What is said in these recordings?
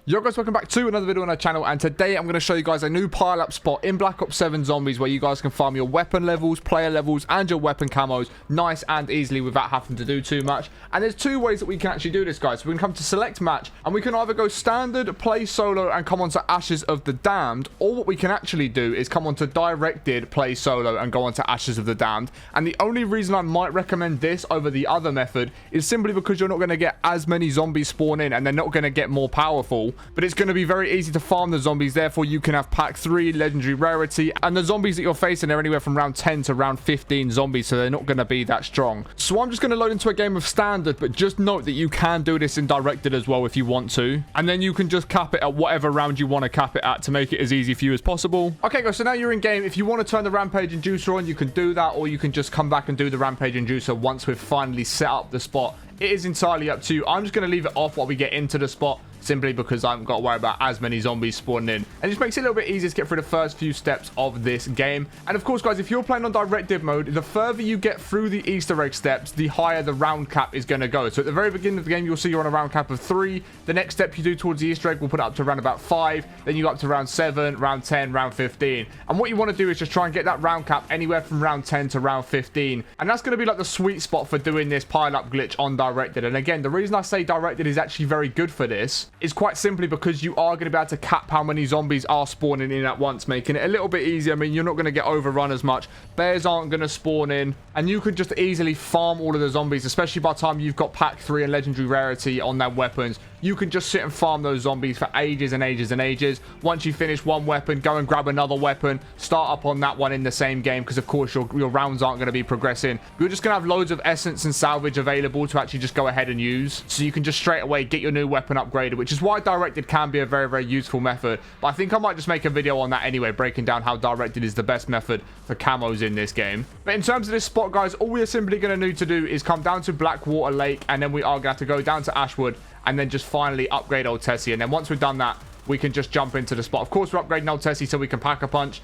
Yo guys, welcome back to another video on our channel, and today I'm going to show you guys a new pile-up spot in Black Ops 7 Zombies where you guys can farm your weapon levels, player levels, and your weapon camos nice and easily without having to do too much. And there's two ways that we can actually do this, guys. So we can come to select match, and we can either go standard, play solo, and come on to Ashes of the Damned, or what we can actually do is come on to directed, play solo, and go on to Ashes of the Damned. And the only reason I might recommend this over the other method is simply because you're not going to get as many zombies spawn in, and they're not going to get more powerful. But it's going to be very easy to farm the zombies, therefore you can have pack 3 legendary rarity, and the zombies that you're facing are anywhere from round 10 to round 15 zombies, so they're not going to be that strong. So I'm just going to load into a game of standard, but just note that you can do this in directed as well if you want to, and then you can just cap it at whatever round you want to cap it at to make it as easy for you as possible. Okay guys, so now you're in game. If you want to turn the rampage inducer on, you can do that, or you can just come back and do the rampage inducer once we've finally set up the spot. It is entirely up to you. I'm just going to leave it off while we get into the spot, simply because I haven't got to worry about as many zombies spawning in. And it just makes it a little bit easier to get through the first few steps of this game. And of course, guys, if you're playing on directed mode, the further you get through the Easter egg steps, the higher the round cap is going to go. So at the very beginning of the game, you'll see you're on a round cap of 3. The next step you do towards the Easter egg will put it up to around about 5. Then you go up to round 7, round 10, round 15. And what you want to do is just try and get that round cap anywhere from round 10 to round 15. And that's going to be like the sweet spot for doing this pile-up glitch on directed. And again, the reason I say directed is actually very good for this is quite simply because you are going to be able to cap how many zombies are spawning in at once, making it a little bit easier. I mean, you're not going to get overrun as much. Bears aren't going to spawn in, and you could just easily farm all of the zombies, especially by the time you've got pack 3 and legendary rarity on their weapons. You can just sit and farm those zombies for ages and ages and ages. Once you finish one weapon, go and grab another weapon, start up on that one in the same game, because of course your rounds aren't going to be progressing. You're just going to have loads of essence and salvage available to actually just go ahead and use, so you can just straight away get your new weapon upgraded, which is why directed can be a very, very useful method. But I think I might just make a video on that anyway, breaking down how directed is the best method for camos in this game. But in terms of this spot, guys, all we are simply going to need to do is come down to Blackwater Lake, and then we are going to have to go down to Ashwood, and then just finally upgrade Old Tessie. And then once we've done that, we can just jump into the spot. Of course, we're upgrading Old Tessie so we can pack-a-punch.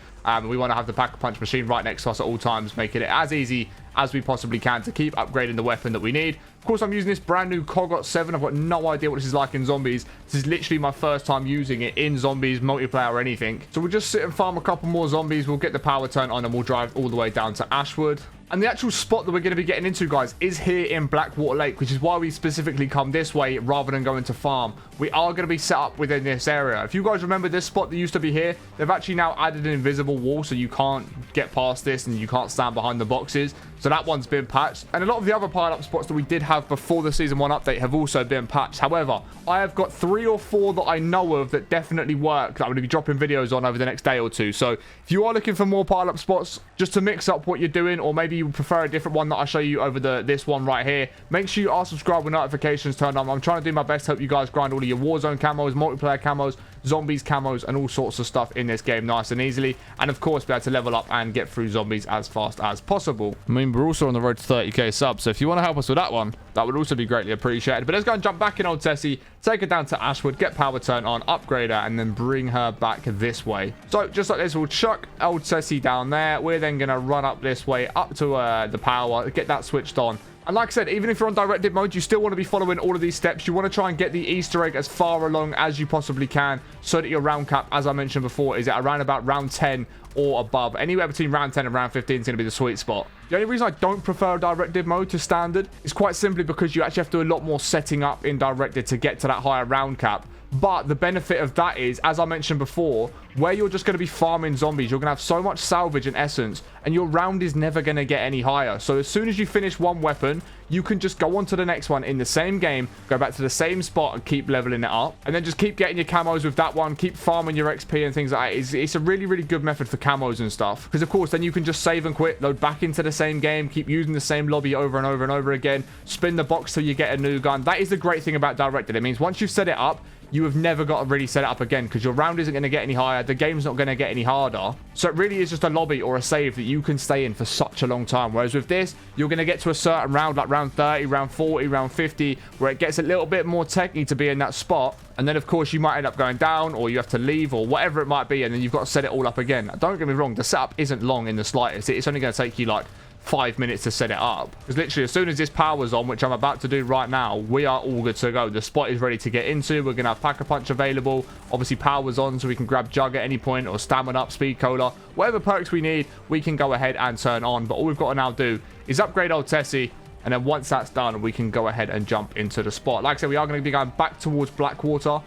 We want to have the pack-a-punch machine right next to us at all times, making it as easy as we possibly can to keep upgrading the weapon that we need. Of course, I'm using this brand new Cogot 7. I've got no idea what this is like in zombies. This is literally my first time using it in zombies, multiplayer, or anything. So we'll just sit and farm a couple more zombies. We'll get the power turned on, and we'll drive all the way down to Ashwood. And the actual spot that we're going to be getting into, guys, is here in Blackwater Lake, which is why we specifically come this way rather than going to farm. We are going to be set up within this area. If you guys remember this spot that used to be here, they've actually now added an invisible wall, so you can't get past this and you can't stand behind the boxes. So that one's been patched. And a lot of the other pile-up spots that we did have before the Season 1 update have also been patched. However, I have got 3 or 4 that I know of that definitely work that I'm going to be dropping videos on over the next day or two. So if you are looking for more pile-up spots, just to mix up what you're doing, or maybe you prefer a different one that I show you over this one right here, make sure you are subscribed with notifications turned on. I'm trying to do my best to help you guys grind all of your Warzone camos, multiplayer camos, zombies camos, and all sorts of stuff in this game nice and easily, and of course be able to level up and get through zombies as fast as possible. I mean, we're also on the road to 30k subs, so if you want to help us with that one, that would also be greatly appreciated. But let's go and jump back in Old Tessie, take her down to Ashwood, get power turned on, upgrade her, and then bring her back this way. So just like this, we'll chuck Old Tessie down there. We're then going to run up this way up to the power, get that switched on. And like I said, even if you're on directed mode, you still want to be following all of these steps. You want to try and get the Easter egg as far along as you possibly can, so that your round cap, as I mentioned before, is at around about round 10 or above. Anywhere between round 10 and round 15 is going to be the sweet spot. The only reason I don't prefer directed mode to standard is quite simply because you actually have to do a lot more setting up in directed to get to that higher round cap. But the benefit of that is, as I mentioned before, where you're just going to be farming zombies, you're going to have so much salvage and essence, and your round is never going to get any higher. So as soon as you finish one weapon, you can just go on to the next one in the same game, go back to the same spot and keep leveling it up, and then just keep getting your camos with that one, keep farming your XP and things like that. It's a really, really good method for camos and stuff, because of course then you can just save and quit, load back into the same game, keep using the same lobby over and over and over again, spin the box till you get a new gun. That is the great thing about directed. It means once you've set it up, you have never got to really set it up again, because your round isn't going to get any higher, the game's not going to get any harder. So it really is just a lobby or a save that you can stay in for such a long time. Whereas with this, you're going to get to a certain round, like round 30, round 40, round 50, where it gets a little bit more techy to be in that spot. And then, of course, you might end up going down, or you have to leave, or whatever it might be, and then you've got to set it all up again. Don't get me wrong, the setup isn't long in the slightest. It's only going to take you like 5 minutes to set it up. Because literally as soon as this power's on, which I'm about to do right now, we are all good to go. The spot is ready to get into. We're going to have Pack-a-Punch available. Obviously power's on, so we can grab Jug at any point, or Stamina Up, Speed Cola. Whatever perks we need, we can go ahead and turn on. But all we've got to now do is upgrade old Tessie. And then once that's done, we can go ahead and jump into the spot. Like I said, we are going to be going back towards Blackwater,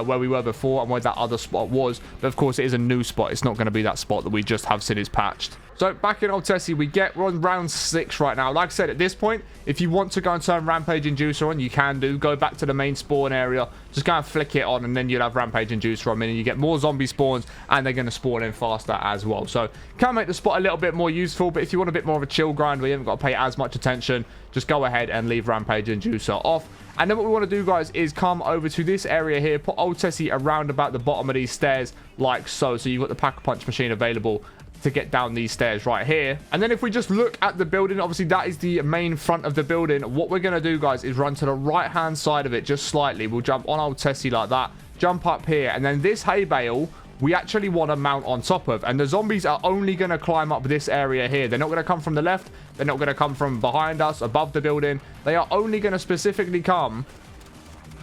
where we were before and where that other spot was. But of course, it is a new spot. It's not going to be that spot that we just have seen is patched. So back in old Tessie, we're on round 6 right now. Like I said, at this point, if you want to go and turn Rampage and Juicer on, you can do. Go back to the main spawn area. Just go and flick it on, and then you'll have Rampage and Juicer on. And you get more zombie spawns, and they're going to spawn in faster as well. So can make the spot a little bit more useful. But if you want a bit more of a chill grind where you haven't got to pay as much attention, just go ahead and leave Rampage and Juicer off. And then what we want to do, guys, is come over to this area here. Put old Tessie around about the bottom of these stairs like so. So you've got the Pack-a-Punch machine available to get down these stairs right here. And then if we just look at the building, obviously that is the main front of the building. What we're going to do, guys, is run to the right hand side of it just slightly. We'll jump on old Tessie like that, jump up here, and then this hay bale we actually want to mount on top of. And the zombies are only going to climb up this area here. They're not going to come from the left. They're not going to come from behind us, above the building. They are only going to specifically come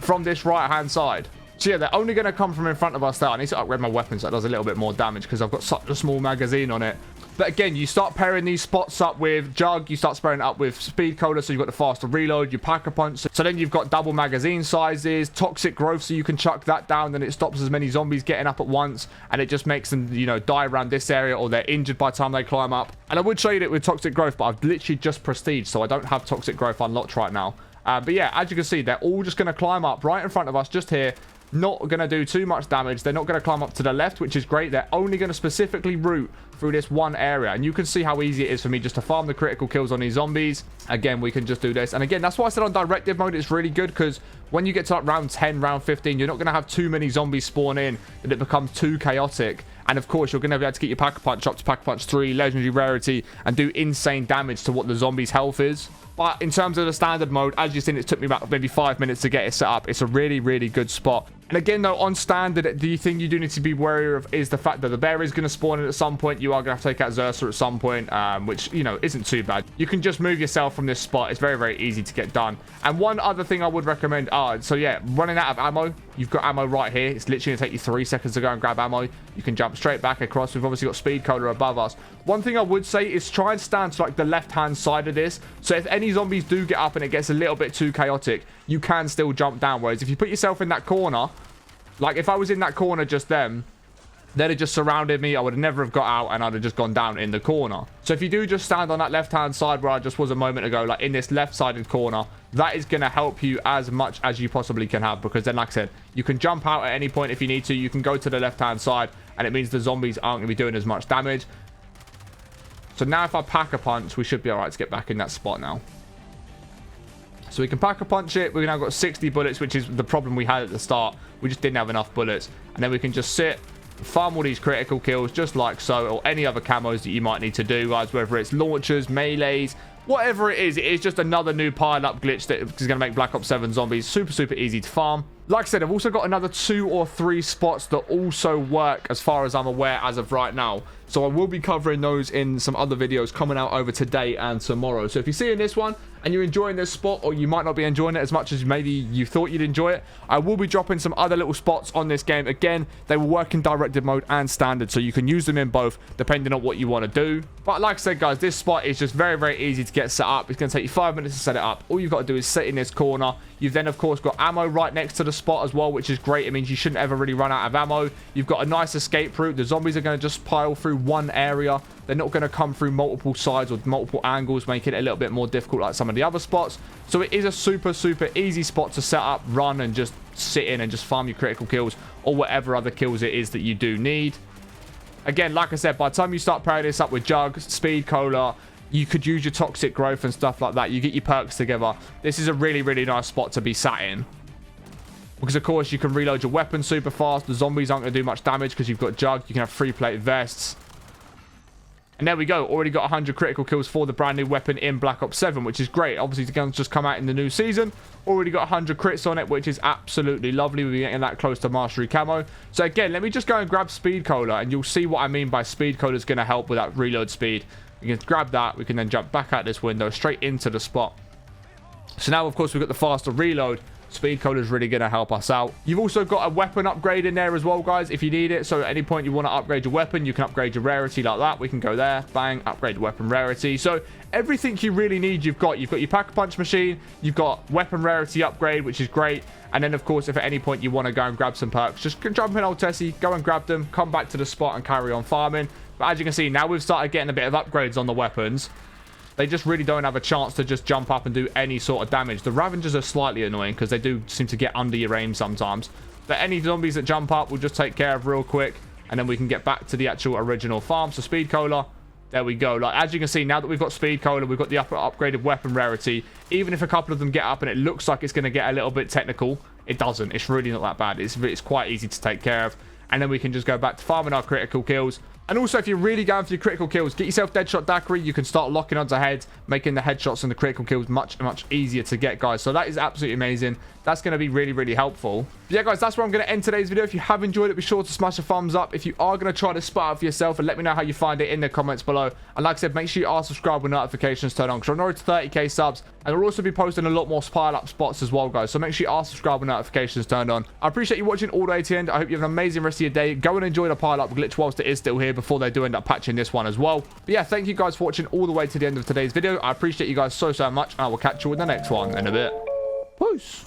from this right hand side. So yeah, they're only going to come from in front of us there. I need to upgrade my weapon so that does a little bit more damage because I've got such a small magazine on it. But again, you start pairing these spots up with Jug. You start spraying it up with Speed Cola, so you've got the faster reload. You Pack-a-Punch. So then you've got double magazine sizes. Toxic Growth, so you can chuck that down. Then it stops as many zombies getting up at once. And it just makes them, you know, die around this area, or they're injured by the time they climb up. And I would show you it with Toxic Growth, but I've literally just Prestige, so I don't have Toxic Growth unlocked right now. But yeah, as you can see, they're all just going to climb up right in front of us, just here. Not going to do too much damage. They're not going to climb up to the left, which is great. They're only going to specifically route through this one area. And you can see how easy it is for me just to farm the critical kills on these zombies. Again, we can just do this. And again, that's why I said on directive mode, it's really good, because when you get to like round 10, round 15, you're not going to have too many zombies spawn in that it becomes too chaotic. And of course, you're going to be able to get your Pack-a-Punch up to Pack-a-Punch 3, Legendary Rarity, and do insane damage to what the zombies' health is. But in terms of the standard mode, as you've seen, it took me about maybe 5 minutes to get it set up. It's a really, really good spot. And again, though, on standard, the thing you do need to be wary of is the fact that the bear is going to spawn in at some point. You are going to have to take out Xerxer at some point, which, you know, isn't too bad. You can just move yourself from this spot. It's very, very easy to get done. And one other thing I would recommend, so yeah, running out of ammo. You've got ammo right here. It's literally going to take you 3 seconds to go and grab ammo. You can jump straight back across. We've obviously got Speed Cola above us. One thing I would say is try and stand to like the left-hand side of this. So if any zombies do get up and it gets a little bit too chaotic, you can still jump down. Whereas if you put yourself in that corner, like if I was in that corner just then, they'd have just surrounded me. I would never have got out, and I'd have just gone down in the corner. So if you do just stand on that left-hand side where I just was a moment ago, like in this left-sided corner, that is going to help you as much as you possibly can have, because then, like I said, you can jump out at any point if you need to. You can go to the left-hand side, and it means the zombies aren't going to be doing as much damage. So now if I Pack-a-Punch, we should be all right to get back in that spot now. So we can Pack-a-Punch it. We've now got 60 bullets, which is the problem we had at the start. We just didn't have enough bullets. And then we can just sit, farm all these critical kills just like so, or any other camos that you might need to do, guys, whether it's launchers, melees, whatever it is just another new pile-up glitch that is going to make Black Ops 7 zombies super, super easy to farm. Like I said, I've also got another 2 or 3 spots that also work as far as I'm aware as of right now. So I will be covering those in some other videos coming out over today and tomorrow. So if you're seeing this one and you're enjoying this spot, or you might not be enjoying it as much as maybe you thought you'd enjoy it, I will be dropping some other little spots on this game. Again, they will work in directive mode and standard, so you can use them in both depending on what you want to do. But like I said, guys, this spot is just very, very easy to get set up. It's going to take you 5 minutes to set it up. All you've got to do is sit in this corner. You've then, of course, got ammo right next to the spot as well, which is great. It means you shouldn't ever really run out of ammo. You've got a nice escape route. The zombies are going to just pile through one area. They're not going to come through multiple sides or multiple angles, making it a little bit more difficult like some of the other spots. So it is a super, super easy spot to set up, run, and just sit in and just farm your critical kills or whatever other kills it is that you do need. Again, like I said, by the time you start pairing this up with Jug, Speed Cola, you could use your Toxic Growth and stuff like that. You get your perks together. This is a really, really nice spot to be sat in. Because, of course, you can reload your weapon super fast. The zombies aren't going to do much damage because you've got Jug. You can have free-plate vests. And there we go. Already got 100 critical kills for the brand new weapon in Black Ops 7, which is great. Obviously, the gun's just come out in the new season. Already got 100 crits on it, which is absolutely lovely. We're getting that close to Mastery Camo. So, again, let me just go and grab Speed Cola, and you'll see what I mean by Speed Cola is going to help with that reload speed. We can grab that. We can then jump back out this window straight into the spot. So now, of course, we've got the faster reload. Speed cola is really going to help us out. You've also got a weapon upgrade in there as well, guys, if you need it. So at any point you want to upgrade your weapon, you can upgrade your rarity like that. We can go there, bang, upgrade weapon rarity. So everything you really need, you've got. You've got your pack-a-punch machine, you've got weapon rarity upgrade, which is great. And then, of course, if at any point you want to go and grab some perks, just jump in old Tessie, go and grab them, come back to the spot and carry on farming. But as you can see, now we've started getting a bit of upgrades on the weapons. They just really don't have a chance to just jump up and do any sort of damage. The Ravengers are slightly annoying because they do seem to get under your aim sometimes. But any zombies that jump up, we'll just take care of real quick. And then we can get back to the actual original farm. So Speed Cola, there we go. Like, as you can see, now that we've got Speed Cola, we've got the upgraded weapon rarity. Even if a couple of them get up and it looks like it's going to get a little bit technical, it doesn't. It's really not that bad. It's quite easy to take care of. And then we can just go back to farming our critical kills. And also, if you're really going for your critical kills, get yourself Deadshot Daiquiri. You can start locking onto heads, making the headshots and the critical kills much easier to get, guys. So that is absolutely amazing. That's going to be really, really helpful. But yeah, guys, that's where I'm going to end today's video. If you have enjoyed it, be sure to smash a thumbs up. If you are going to try to spot out for yourself, and let me know how you find it in the comments below. And like I said, make sure you are subscribed with notifications turned on, because I'm already to 30k subs. And I'll also be posting a lot more pile-up spots as well, guys. So make sure you are subscribed with notifications turned on. I appreciate you watching all the way to the end. I hope you have an amazing rest of your day. Go and enjoy the pile-up glitch whilst it is still here before they do end up patching this one as well. But yeah, thank you guys for watching all the way to the end of today's video. I appreciate you guys so much, and I will catch you in the next one in a bit. Peace.